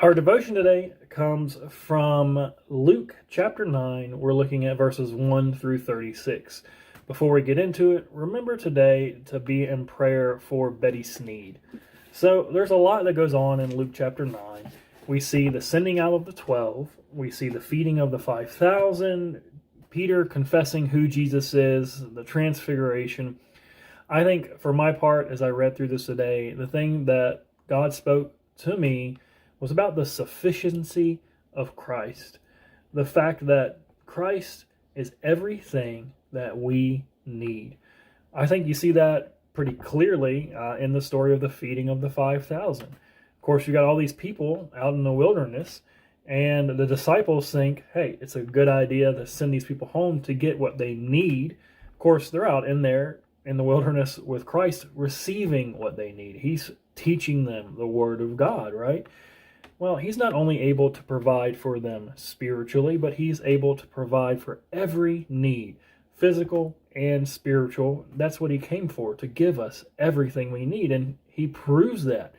Our devotion today comes from Luke chapter 9. We're looking at verses 1 through 36. Before we get into it, remember today to be in prayer for Betty Sneed. So there's a lot that goes on in Luke chapter 9. We see the sending out of the 12. We see the feeding of the 5,000. Peter confessing who Jesus is, the transfiguration. I think for my part, as I read through this today, the thing that God spoke to me was about the sufficiency of Christ. The fact that Christ is everything that we need. I think you see that pretty clearly in the story of the feeding of the 5,000. Of course, you got all these people out in the wilderness, and the disciples think, hey, it's a good idea to send these people home to get what they need. Of course, they're out in there in the wilderness with Christ, receiving what they need. He's teaching them the Word of God, right? Well, he's not only able to provide for them spiritually, but he's able to provide for every need, physical and spiritual. That's what he came for, to give us everything we need. And he proves that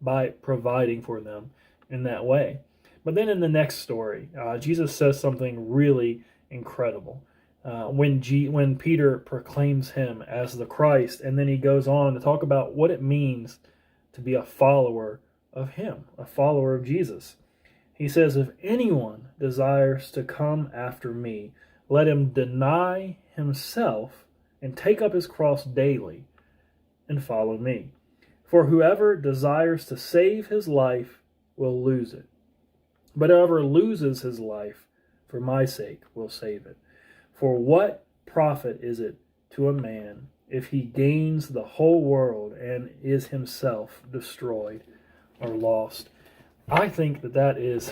by providing for them in that way. But then in the next story, Jesus says something really incredible. When Peter proclaims him as the Christ, and then he goes on to talk about what it means to be a follower of him, a follower of Jesus. He says, if anyone desires to come after me, let him deny himself and take up his cross daily and follow me. For whoever desires to save his life will lose it. But whoever loses his life for my sake will save it. For what profit is it to a man if he gains the whole world and is himself destroyed or lost? I think that is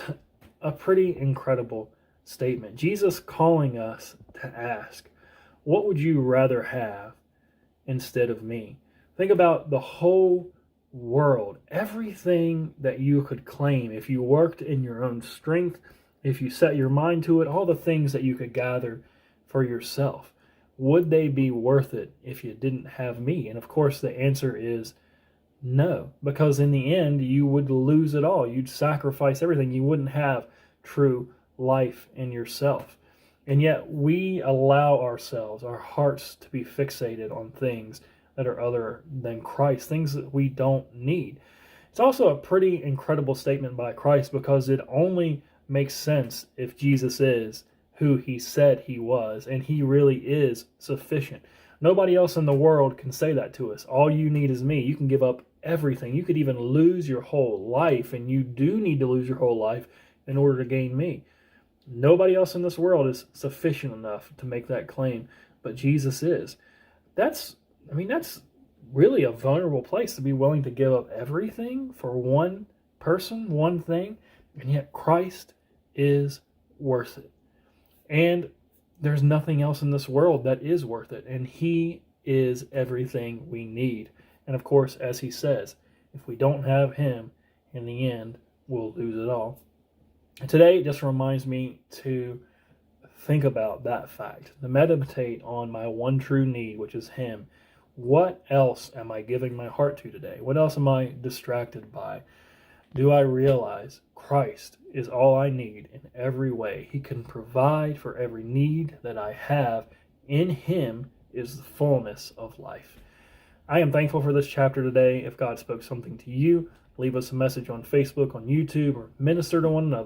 a pretty incredible statement. Jesus calling us to ask, what would you rather have instead of me? Think about the whole world, everything that you could claim if you worked in your own strength, if you set your mind to it, all the things that you could gather for yourself. Would they be worth it if you didn't have me? And of course, the answer is no, because in the end, you would lose it all. You'd sacrifice everything. You wouldn't have true life in yourself. And yet we allow ourselves, our hearts, to be fixated on things that are other than Christ, things that we don't need. It's also a pretty incredible statement by Christ, because it only makes sense if Jesus is who he said he was, and he really is sufficient. Nobody else in the world can say that to us. All you need is me. You can give up everything. You could even lose your whole life, and you do need to lose your whole life in order to gain me. Nobody else in this world is sufficient enough to make that claim, but Jesus is. That's really a vulnerable place, to be willing to give up everything for one person, one thing, and yet Christ is worth it. And there's nothing else in this world that is worth it, and he is everything we need. And of course, as he says, if we don't have him, in the end, we'll lose it all. And today, it just reminds me to think about that fact, to meditate on my one true need, which is him. What else am I giving my heart to today? What else am I distracted by? Do I realize Christ is all I need in every way? He can provide for every need that I have. In him is the fullness of life. I am thankful for this chapter today. If God spoke something to you, leave us a message on Facebook, on YouTube, or minister to one another.